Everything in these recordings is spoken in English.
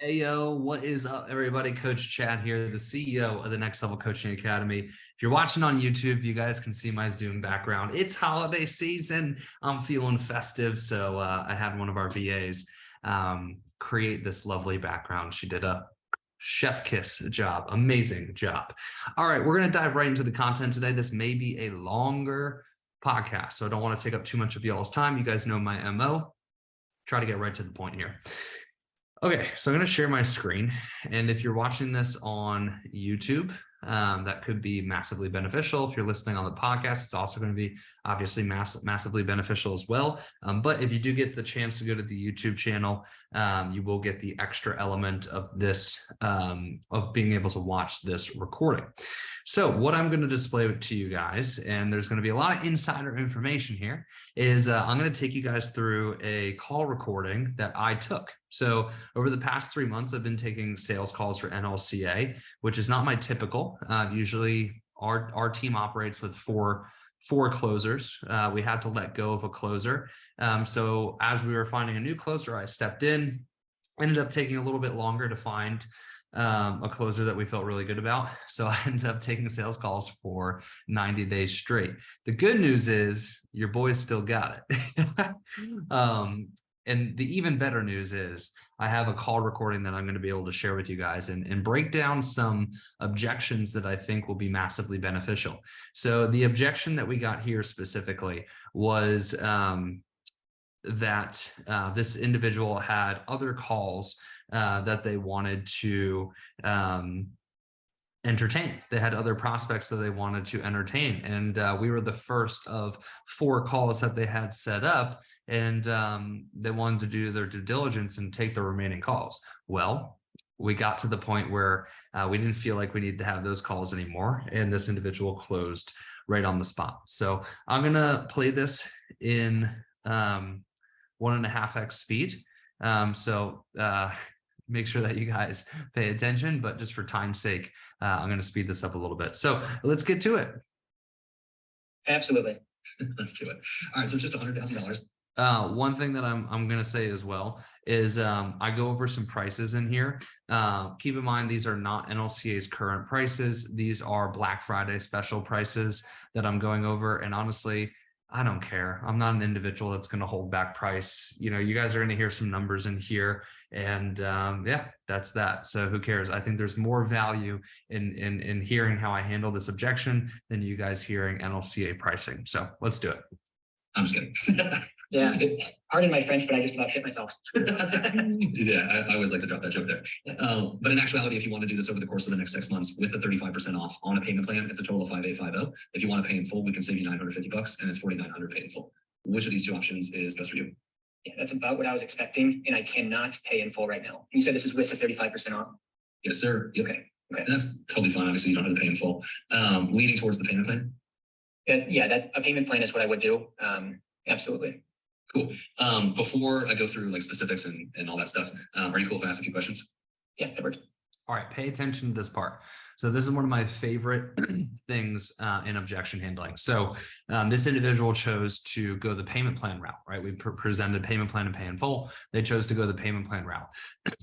Hey yo, what is up, everybody? Coach Chad here, the CEO of the Next Level Coaching Academy. If you're watching on YouTube, you guys can see my Zoom background. It's holiday season. I'm feeling festive, so I had one of our VAs create this lovely background. She did a chef kiss job, amazing job. All right, we're going to dive right into the content today. This may be a longer podcast, so I don't want to take up too much of y'all's time. You guys know my MO. Try to get right to the point here. Okay, so I'm going to share my screen, and if you're watching this on YouTube, that could be massively beneficial. If you're listening on the podcast, it's also going to be obviously massively beneficial as well. But if you do get the chance to go to the YouTube channel, you will get the extra element of this, of being able to watch this recording. So what I'm going to display to you guys, and there's going to be a lot of insider information here, is I'm going to take you guys through a call recording that I took. So over the past 3 months, I've been taking sales calls for NLCA, which is not my typical. Usually our team operates with four closers. We had to let go of a closer. So as we were finding a new closer, I stepped in, ended up taking a little bit longer to find a closer that we felt really good about. So I ended up taking sales calls for 90 days straight. The good news is your boys still got it. And the even better news is I have a call recording that I'm going to be able to share with you guys and break down some objections that I think will be massively beneficial. So the objection that we got here specifically was that this individual had other calls that they wanted to entertain. They had other prospects that they wanted to entertain. And we were the first of 4 calls that they had set up, and they wanted to do their due diligence and take the remaining calls. Well, we got to the point where we didn't feel like we needed to have those calls anymore, and this individual closed right on the spot. So I'm going to play this in 1.5x speed. So make sure that you guys pay attention, but just for time's sake, I'm going to speed this up a little bit. So let's get to it. Absolutely. Let's do it. All right. So it's just $100,000. One thing that I'm going to say as well is I go over some prices in here. Keep in mind, these are not NLCA's current prices. These are Black Friday special prices that I'm going over. And honestly, I don't care. I'm not an individual that's going to hold back price. You know, you guys are going to hear some numbers in here, and yeah, that's that. So who cares? I think there's more value in hearing how I handle this objection than you guys hearing NLCA pricing. So let's do it. I'm just kidding. Yeah. Pardon my French, but I just about hit myself. Yeah, I always like to drop that joke there. But in actuality, if you want to do this over the course of the next 6 months with the 35% off on a payment plan, it's a total of 5,850. If you want to pay in full, we can save you $950, and it's $4,900 paid in full. Which of these 2 options is best for you? Yeah, that's about what I was expecting, and I cannot pay in full right now. You said this is with the 35% off? Yes, sir. Okay. And that's totally fine. Obviously, you don't have to pay in full. Leaning towards the payment plan? That a payment plan is what I would do. Absolutely. Cool. Before I go through like specifics and all that stuff, are you cool if I ask a few questions? Yeah, that works. All right, pay attention to this part. So this is one of my favorite things in objection handling. So this individual chose to go the payment plan route, right? We presented payment plan and pay in full. They chose to go the payment plan route.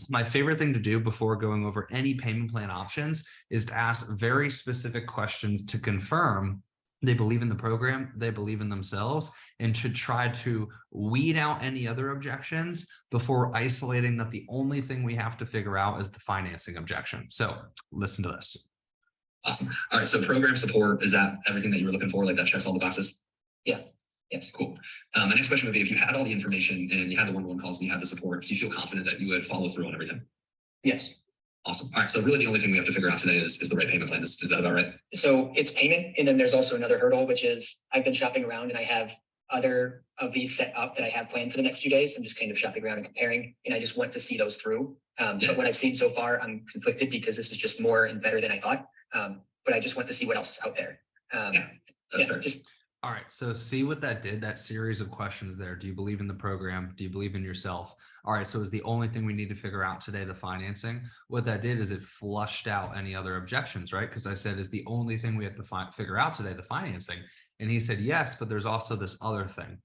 My favorite thing to do before going over any payment plan options is to ask very specific questions to confirm they believe in the program, they believe in themselves, and should try to weed out any other objections before isolating that the only thing we have to figure out is the financing objection. So listen to this. Awesome. All right. So program support, is that everything that you were looking for? Like that checks all the boxes? Yeah. Yes. Cool. My next question would be, if you had all the information and you had the one-on-one calls and you had the support, do you feel confident that you would follow through on everything? Yes. Awesome. All right. So really the only thing we have to figure out today is the right payment plan. Is that about right? So it's payment. And then there's also another hurdle, which is I've been shopping around and I have other of these set up that I have planned for the next few days. I'm just kind of shopping around and comparing, and I just want to see those through. But what I've seen so far, I'm conflicted because this is just more and better than I thought. But I just want to see what else is out there. That's fair. All right, so see what that did, that series of questions there. Do you believe in the program? Do you believe in yourself? All right, so is the only thing we need to figure out today the financing? What that did is it flushed out any other objections, right? Because I said, is the only thing we have to figure out today the financing? And he said, yes, but there's also this other thing.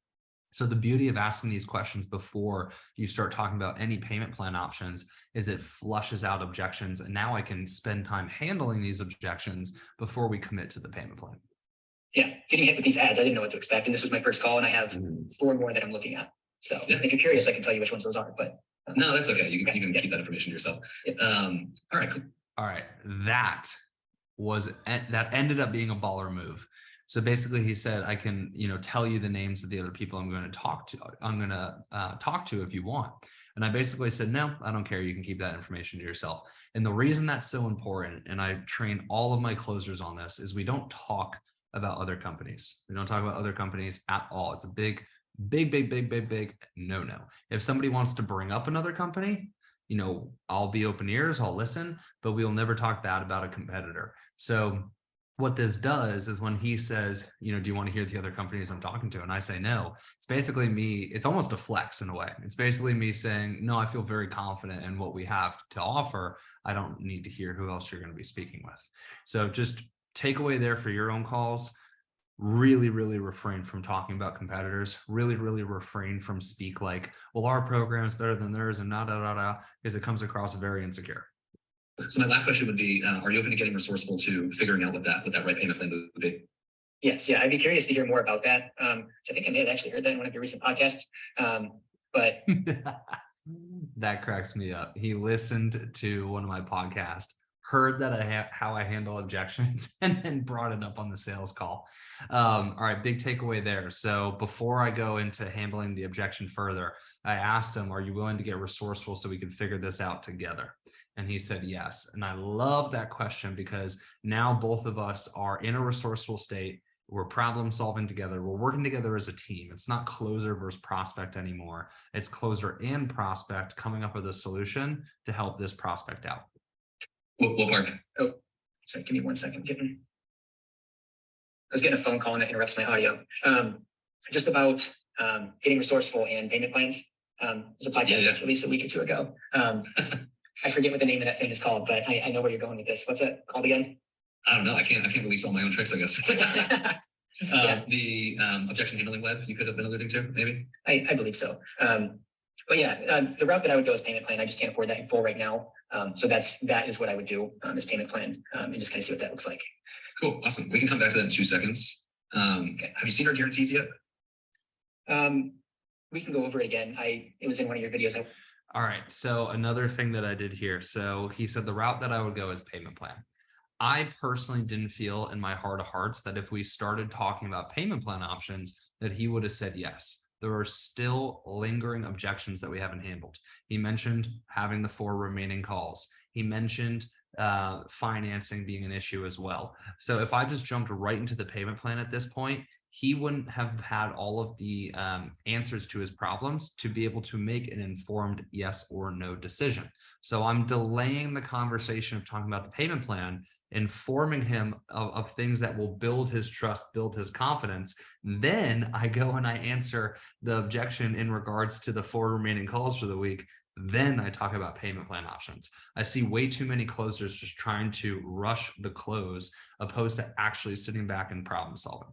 So the beauty of asking these questions before you start talking about any payment plan options is it flushes out objections. And now I can spend time handling these objections before we commit to the payment plan. Yeah, getting hit with these ads, I didn't know what to expect. And this was my first call, and I have 4 more that I'm looking at. So if you're curious, I can tell you which ones those are. But no, that's okay. You can keep that information to yourself. All right, cool. All right, that ended up being a baller move. So basically he said, I can, tell you the names of the other people I'm going to talk to if you want. And I basically said, no, I don't care. You can keep that information to yourself. And the reason that's so important, and I train all of my closers on this, is we don't talk about other companies. We don't talk about other companies at all. It's a big no. If somebody wants to bring up another company, I'll be open ears, I'll listen, but we'll never talk bad about a competitor. So what this does is when he says, do you want to hear the other companies I'm talking to? And I say, no, it's basically me. It's almost a flex in a way. It's basically me saying, no, I feel very confident in what we have to offer. I don't need to hear who else you're going to be speaking with. So just takeaway there for your own calls, really refrain from talking about competitors, really refrain from speak like, well, our program is better than theirs and because it comes across very insecure. So my last question would be, are you open to getting resourceful to figuring out what that right payment plan would be? Yes, yeah, I'd be curious to hear more about that. I think I may have actually heard that in one of your recent podcasts, but that cracks me up. He listened to one of my podcasts, heard that how I handle objections, and then brought it up on the sales call. All right, big takeaway there. So before I go into handling the objection further, I asked him, are you willing to get resourceful so we can figure this out together? And he said yes. And I love that question because now both of us are in a resourceful state. We're problem solving together. We're working together as a team. It's not closer versus prospect anymore. It's closer and prospect coming up with a solution to help this prospect out. What part? Oh, sorry, give me 1 second. I was getting a phone call and that interrupts my audio. Just about getting resourceful and payment plans. There's a podcast that's released a week or 2 ago. I forget what the name of that thing is called, but I know where you're going with this. What's it called again? I don't know. I can't release all my own tricks, I guess. The objection handling web you could have been alluding to, maybe? I believe so. But yeah, the route that I would go is payment plan. I just can't afford that in full right now. So that is what I would do is payment plan and just kind of see what that looks like. Cool. Awesome. We can come back to that in 2 seconds. Okay. Have you seen our guarantees yet? We can go over it again. It was in one of your videos. All right. So another thing that I did here. So he said the route that I would go is payment plan. I personally didn't feel in my heart of hearts that if we started talking about payment plan options, that he would have said yes. There are still lingering objections that we haven't handled. He mentioned having the 4 remaining calls. He mentioned financing being an issue as well. So if I just jumped right into the payment plan at this point, he wouldn't have had all of the answers to his problems to be able to make an informed yes or no decision. So I'm delaying the conversation of talking about the payment plan, informing him of things that will build his trust, build his confidence. Then I go and I answer the objection in regards to the 4 remaining calls for the week. Then I talk about payment plan options. I see way too many closers just trying to rush the close opposed to actually sitting back and problem solving.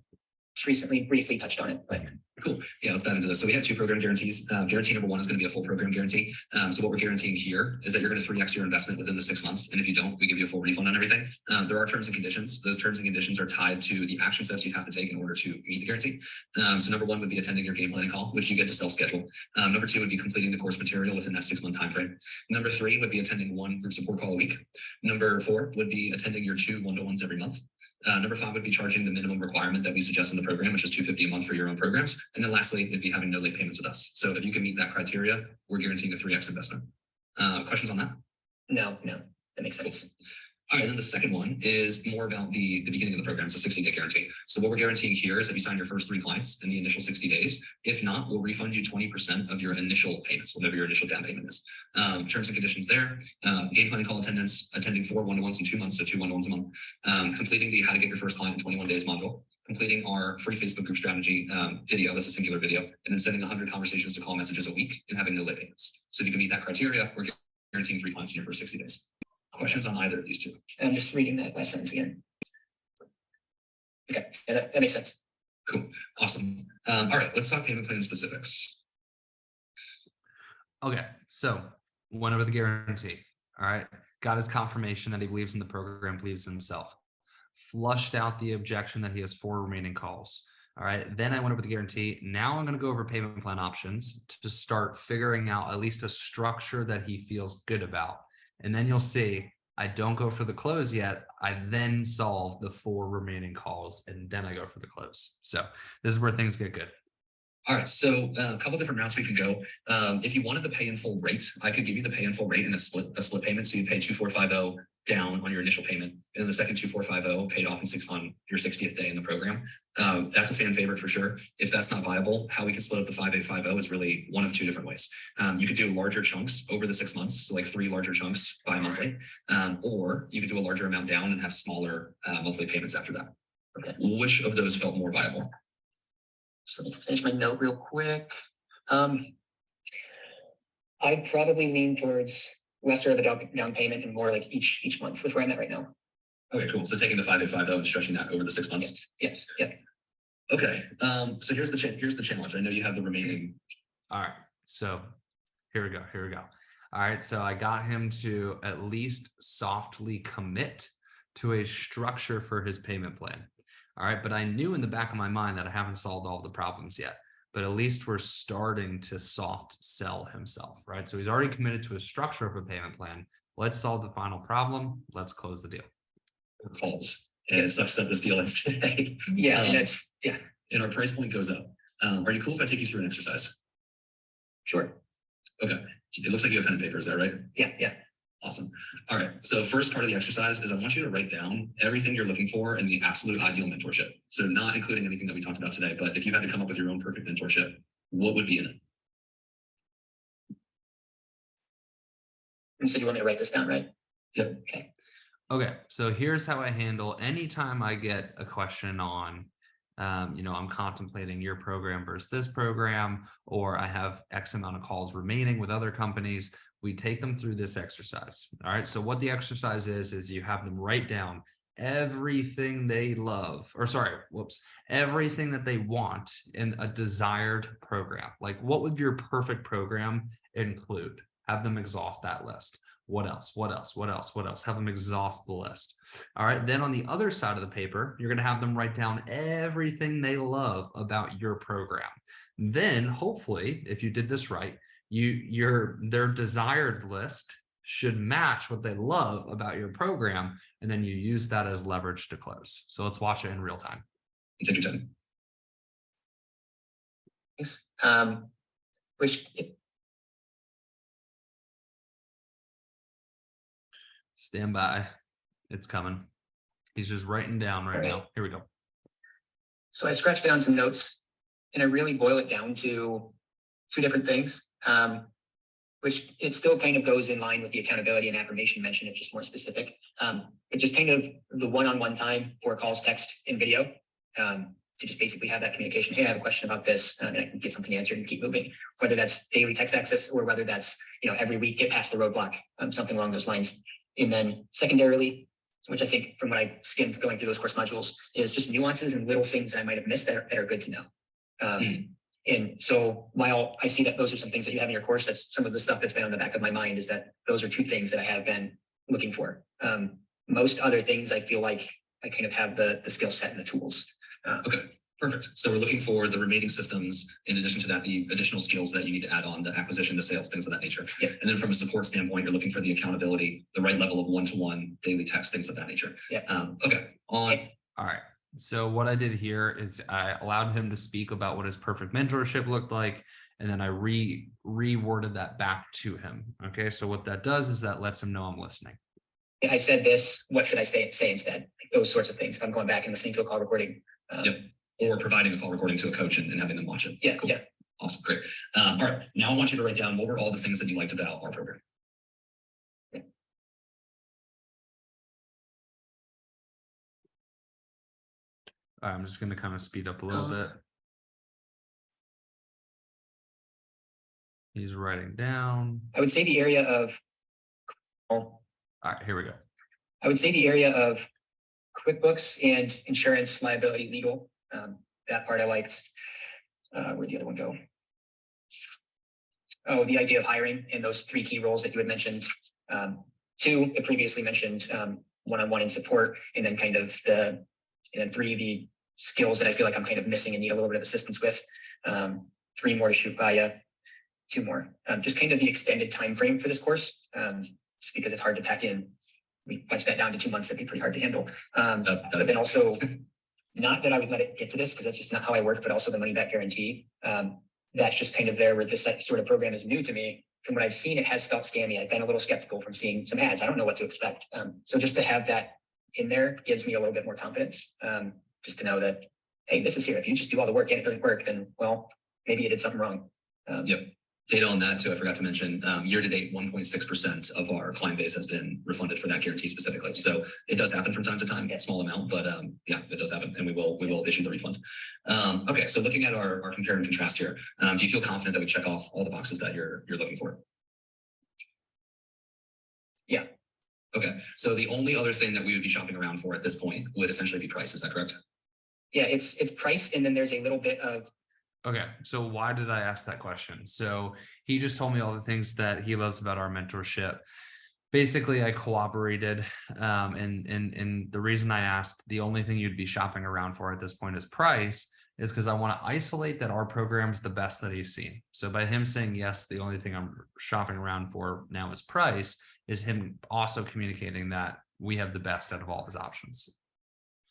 Recently briefly touched on it, but cool. Yeah, let's dive into this. So we have 2 program guarantees. Guarantee number 1 is going to be a full program guarantee. So what we're guaranteeing here is that you're going to 3x your investment within the 6 months. And if you don't, we give you a full refund on everything. There are terms and conditions. Those terms and conditions are tied to the action steps you have to take in order to meet the guarantee. So number 1 would be attending your game planning call, which you get to self-schedule. Number 2 would be completing the course material within that 6-month time frame. Number 3 would be attending 1 group support call a week. Number 4 would be attending your 2 one-to-ones every month. Number 5 would be charging the minimum requirement that we suggest in the program, which is $250 a month for your own programs. And then lastly, it'd be having no late payments with us. So if you can meet that criteria, we're guaranteeing a 3x investment. Questions on that? No, that makes sense. All right, then the second one is more about the beginning of the program. It's a 60-day guarantee. So what we're guaranteeing here is if you sign your first 3 clients in the initial 60 days, if not, we'll refund you 20% of your initial payments, whatever your initial down payment is. Terms and conditions there, game planning call attendance, attending 4 one-to-ones in 2 months, so 2 one-to-ones a month, completing the how to get your first client in 21 days module, completing our free Facebook group strategy video, that's a singular video, and then sending 100 conversations to call messages a week and having no late payments. So if you can meet that criteria, we're guaranteeing 3 clients in your first 60 days. Questions on either of these 2? I'm just reading that last sentence again. Okay, yeah, that makes sense. Cool. Awesome. All right, let's talk payment plan specifics. Okay, so went over the guarantee. All right, got his confirmation that he believes in the program, believes in himself. Flushed out the objection that he has 4 remaining calls. All right, then I went over the guarantee. Now I'm going to go over payment plan options to start figuring out at least a structure that he feels good about. And then you'll see I don't go for the close yet. I then solve the 4 remaining calls and then I go for the close. So this is where things get good. All right, so a couple different routes we could go. If you wanted the pay in full rate, I could give you the pay in full rate in a split payment. So you pay 2,450 down on your initial payment, and then the second 2,450 paid off on your 60th day in the program. That's a fan favorite for sure. If that's not viable, how we can split up the 5,850 is really one of 2 different ways. You could do larger chunks over the 6 months, so like 3 larger chunks bi-monthly, or you could do a larger amount down and have smaller monthly payments after that. Okay. Which of those felt more viable? So let me finish my note real quick. I'd probably lean towards lesser of a down payment and more like each month with where I'm at right now. Okay, cool. So taking the 5,850 and stretching that over the 6 months. Yes. Yeah. Okay. So here's the challenge. I know you have the remaining. All right. So here we go. All right. So I got him to at least softly commit to a structure for his payment plan. All right, but I knew in the back of my mind that I haven't solved all the problems yet, but at least we're starting to soft sell himself, right? So he's already committed to a structure of a payment plan. Let's solve the final problem. Let's close the deal. Calls and such that this deal ends today. Yeah, and our price point goes up. Are you cool if I take you through an exercise? Sure. Okay. It looks like you have pen and paper. Is that right? Yeah. Awesome. All right. So first part of the exercise is I want you to write down everything you're looking for in the absolute ideal mentorship. So not including anything that we talked about today, but if you had to come up with your own perfect mentorship, what would be in it? You said you want me to write this down, right? Yep. Okay. So here's how I handle anytime I get a question on, I'm contemplating your program versus this program, or I have X amount of calls remaining with other companies. We take them through this exercise. All right. So what the exercise is you have them write down everything they love, everything that they want in a desired program. Like, what would your perfect program include? Have them exhaust that list. What else? Have them exhaust the list. All right. Then on the other side of the paper, you're going to have them write down everything they love about your program. Then hopefully, if you did this right, their desired list should match what they love about your program. And then you use that as leverage to close. So let's watch it in real time. Take your time. Stand by. It's coming. He's just writing down right now. Here we go. So I scratched down some notes and I really boil it down to 2 different things, which it still kind of goes in line with the accountability and affirmation mentioned. It's just more specific. But just kind of the one-on-one time for calls, text, and video, to just basically have that communication. Hey, I have a question about this, and I can get something answered and keep moving. Whether that's daily text access or whether that's every week get past the roadblock, something along those lines. And then secondarily, which I think from what I skimmed going through those course modules, is just nuances and little things that I might have missed that are good to know. And so while I see that those are some things that you have in your course, that's some of the stuff that's been on the back of my mind, is that those are 2 things that I have been looking for. Most other things, I feel like I kind of have the skill set and the tools. Okay, perfect. So we're looking for the remaining systems. In addition to that, the additional skills that you need to add on, the acquisition, the sales, things of that nature. Yeah. And then from a support standpoint, you're looking for the accountability, the right level of one-to-one daily text, things of that nature. Yeah. Okay. All right. So what I did here is I allowed him to speak about what his perfect mentorship looked like, and then I reworded that back to him. Okay. So what that does is that lets him know I'm listening. I said this, what should I say instead? Like those sorts of things. If I'm going back and listening to a call recording. Yep. Or providing a call recording to a coach and having them watch it. Yeah. Cool. Yeah. Awesome. Great. All right. Now I want you to write down what were all the things that you liked about our program. Yeah. I'm just going to kind of speed up a little bit. He's writing down. I would say the area of. All right, here we go. I would say the area of QuickBooks and insurance, liability, legal. that part I liked. Where'd the other one go? Oh, the idea of hiring and those 3 key roles that you had mentioned. 2, I previously mentioned one-on-one in support, and then and then 3, the skills that I feel like I'm kind of missing and need a little bit of assistance with. 3 more to shoot by 2 more. Just kind of the extended time frame for this course, just because it's hard to pack in. We punch that down to 2 months, that'd be pretty hard to handle. But then also, not that I would let it get to this, because that's just not how I work, but also the money back guarantee. That's just kind of there where this sort of program is new to me. From what I've seen, it has felt scammy. I've been a little skeptical from seeing some ads. I don't know what to expect. So just to have that in there gives me a little bit more confidence. Just to know that, hey, this is here. If you just do all the work and it doesn't work, then, well, maybe you did something wrong. Yep. Data on that too, I forgot to mention, year to date, 1.6% of our client base has been refunded for that guarantee specifically. So it does happen from time to time, a small amount, but yeah, it does happen, and we will issue the refund. Okay, so looking at our compare and contrast here, do you feel confident that we check off all the boxes that you're looking for? Yeah. Okay, so the only other thing that we would be shopping around for at this point would essentially be price. Is that correct? Yeah, it's price, and then there's a little bit of. Okay, so why did I ask that question? So he just told me all the things that he loves about our mentorship. Basically, I cooperated, and the reason I asked the only thing you'd be shopping around for at this point is price is because I want to isolate that our program is the best that he's seen. So by him saying yes, the only thing I'm shopping around for now is price, is him also communicating that we have the best out of all his options.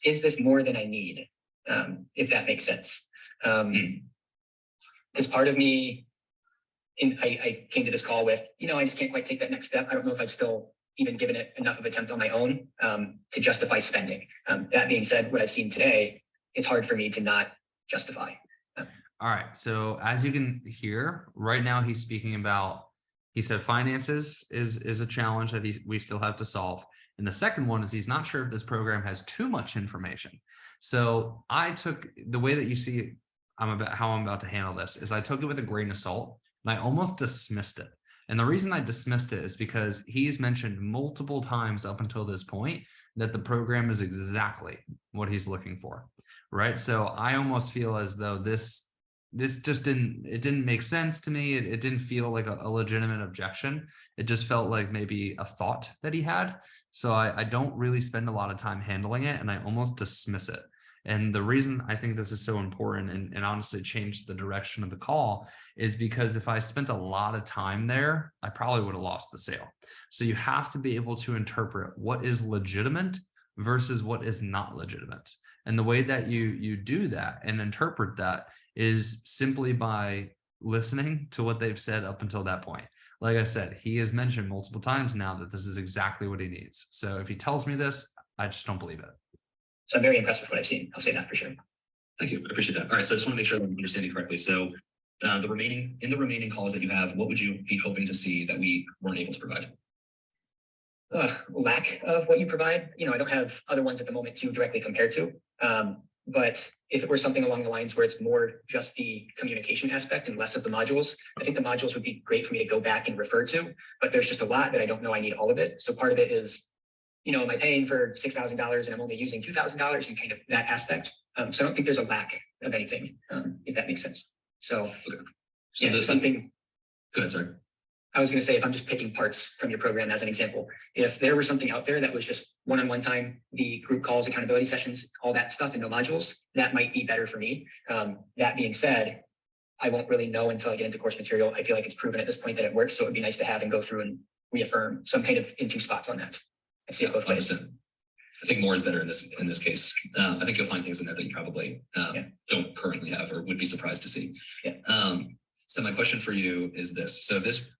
Is this more than I need? If that makes sense. As part of me, I came to this call with, I just can't quite take that next step. I don't know if I've still even given it enough of an attempt on my own to justify spending. That being said, what I've seen today, it's hard for me to not justify. All right. So as you can hear, right now he's speaking about, he said finances is a challenge that we still have to solve. And the second one is he's not sure if this program has too much information. So I took the way that you see how I'm about to handle this is I took it with a grain of salt and I almost dismissed it. And the reason I dismissed it is because he's mentioned multiple times up until this point that the program is exactly what he's looking for, right? So I almost feel as though this just didn't make sense to me. It didn't feel like a legitimate objection. It just felt like maybe a thought that he had. So I don't really spend a lot of time handling it, and I almost dismiss it. And the reason I think this is so important and honestly changed the direction of the call is because if I spent a lot of time there, I probably would have lost the sale. So you have to be able to interpret what is legitimate versus what is not legitimate. And the way that you do that and interpret that is simply by listening to what they've said up until that point. Like I said, he has mentioned multiple times now that this is exactly what he needs. So if he tells me this, I just don't believe it. So I'm very impressed with what I've seen. I'll say that for sure. Thank you. I appreciate that. All right. So I just want to make sure that I'm understanding correctly. So in the remaining calls that you have, what would you be hoping to see that we weren't able to provide? Lack of what you provide. I don't have other ones at the moment to directly compare to. But if it were something along the lines where it's more just the communication aspect and less of the modules, I think the modules would be great for me to go back and refer to, but there's just a lot that I don't know I need all of it. So part of it is, am I paying for $6,000 and I'm only using $2,000 and kind of that aspect. So I don't think there's a lack of anything, if that makes sense. So, okay. So there's something. Go ahead, sorry. I was going to say, if I'm just picking parts from your program as an example, if there was something out there that was just one-on-one time, the group calls, accountability sessions, all that stuff and no modules, that might be better for me. That being said, I won't really know until I get into course material. I feel like it's proven at this point that it works. So it'd be nice to have and go through and reaffirm. So I'm kind of in 2 spots on that. I see it both ways. 100%. I think more is better in this case. I think you'll find things in there that you probably don't currently have or would be surprised to see. Yeah. So my question for you is this.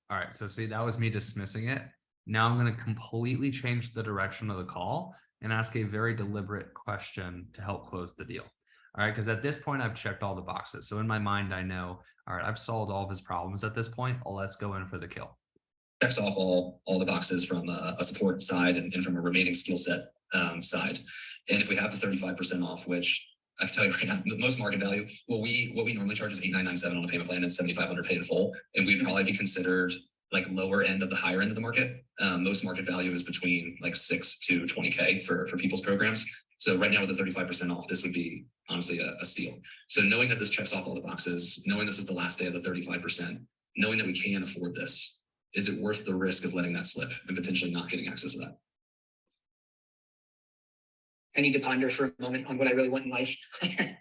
All right. So see, that was me dismissing it. Now I'm going to completely change the direction of the call and ask a very deliberate question to help close the deal. All right. Because at this point, I've checked all the boxes. So in my mind, I know, all right, I've solved all of his problems at this point. Let's go in for the kill. Checks off all the boxes from a support side and from a remaining skill set side. And if we have the 35% off, which I can tell you right now, most market value, what we normally charge is $8,997 on a payment plan and $7,500 paid in full. And we'd probably be considered like lower end of the higher end of the market. Most market value is between like 6 to 20K for people's programs. So right now with the 35% off, this would be honestly a steal. So knowing that this checks off all the boxes, knowing this is the last day of the 35%, knowing that we can afford this, is it worth the risk of letting that slip and potentially not getting access to that? I need to ponder for a moment on what I really want in life.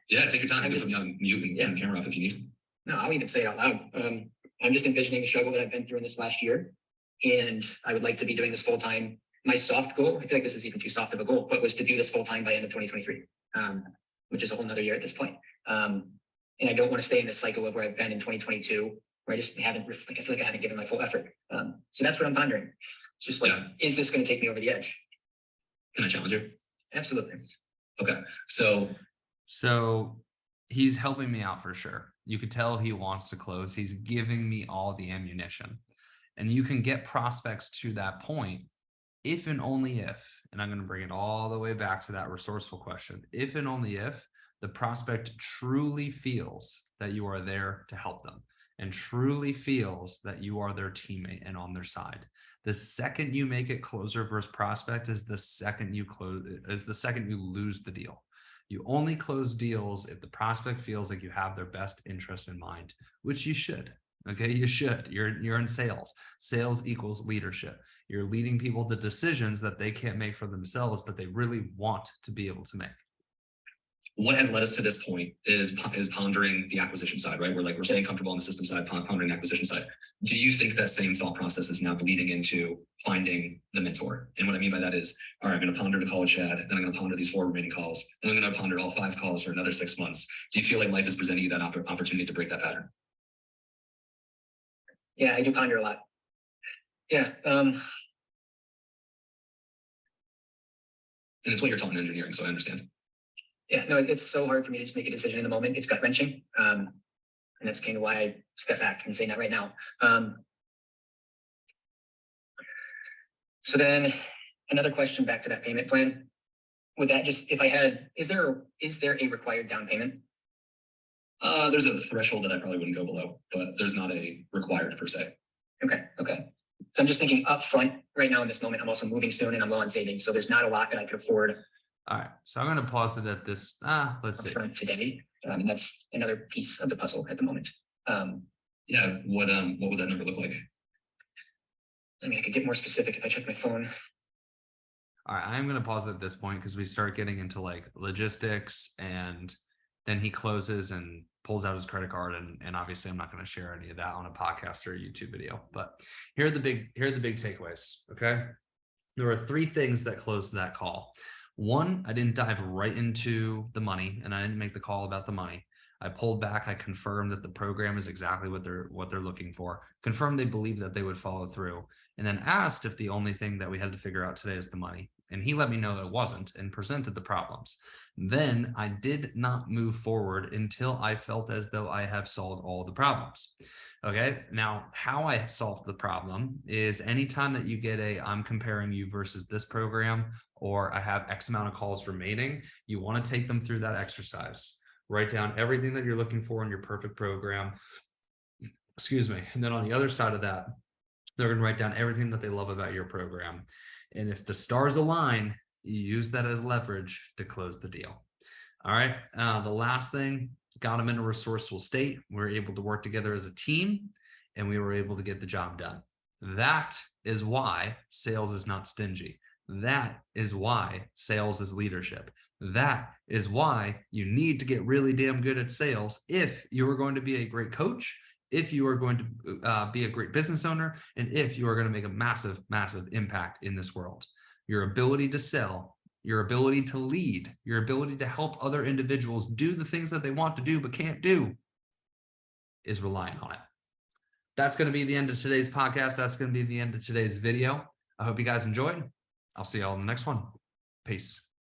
Yeah, take your time. You can put me on mute and turn the camera off if you need. No, I'll even say it out loud. I'm just envisioning the struggle that I've been through in this last year. And I would like to be doing this full time. My soft goal, I feel like this is even too soft of a goal, but was to do this full time by end of 2023, which is a whole nother year at this point. And I don't want to stay in this cycle of where I've been in 2022, where I just haven't, I feel like I haven't given my full effort. So that's what I'm pondering. Just like, is this going to take me over the edge? Can I challenge you? Absolutely. Okay. So he's helping me out for sure. You could tell he wants to close. He's giving me all the ammunition. And you can get prospects to that point if and only if, and I'm going to bring it all the way back to that resourceful question, if and only if the prospect truly feels that you are there to help them and truly feels that you are their teammate and on their side. The second you make it closer versus prospect is the second you lose the deal. You only close deals if the prospect feels like you have their best interest in mind, which you should. Okay, you should. You're in sales. Sales equals leadership. You're leading people to decisions that they can't make for themselves, but they really want to be able to make. What has led us to this point is pondering the acquisition side, right? We're staying comfortable on the system side, pondering the acquisition side. Do you think that same thought process is now bleeding into finding the mentor? And what I mean by that is, all right, I'm going to ponder the call with Chad, then I'm going to ponder these 4 remaining calls, and I'm going to ponder all 5 calls for another 6 months. Do you feel like life is presenting you that opportunity to break that pattern? Yeah, I do ponder a lot. Yeah. And it's what you're taught in engineering, so I understand. Yeah, no, it's so hard for me to just make a decision in the moment. It's gut wrenching. And that's kind of why I step back and say that right now. So then another question back to that payment plan. Would that just, if I had, is there a required down payment? There's a threshold that I probably wouldn't go below, but there's not a required per se. Okay. So I'm just thinking up front right now in this moment. I'm also moving soon and I'm low on savings. So there's not a lot that I could afford. All right. So I'm going to pause it at this. Let's see. Today. And that's another piece of the puzzle at the moment. Yeah. What would that number look like? I mean, I could get more specific if I check my phone. All right. I'm going to pause it at this point because we start getting into like logistics, and then he closes and pulls out his credit card. And obviously I'm not going to share any of that on a podcast or a YouTube video, but here are the big takeaways. Okay. There were 3 things that closed that call. 1, I didn't dive right into the money, and I didn't make the call about the money. I pulled back. I confirmed that the program is exactly what they're looking for, confirmed they believe that they would follow through, and then asked if the only thing that we had to figure out today is the money. And he let me know that it wasn't and presented the problems. Then I did not move forward until I felt as though I have solved all the problems. Okay. Now, how I solved the problem is anytime that you get I'm comparing you versus this program, or I have X amount of calls remaining, you want to take them through that exercise. Write down everything that you're looking for in your perfect program. Excuse me. And then on the other side of that, they're going to write down everything that they love about your program. And if the stars align, you use that as leverage to close the deal. All right. The last thing, got them in a resourceful state. We were able to work together as a team, and we were able to get the job done. That is why sales is not stingy. That is why sales is leadership. That is why you need to get really damn good at sales if you are going to be a great coach, if you are going to be a great business owner, and if you are going to make a massive, massive impact in this world. Your ability to sell, your ability to lead, your ability to help other individuals do the things that they want to do but can't do is relying on it. That's going to be the end of today's podcast. That's going to be the end of today's video. I hope you guys enjoyed. I'll see you all in the next one. Peace.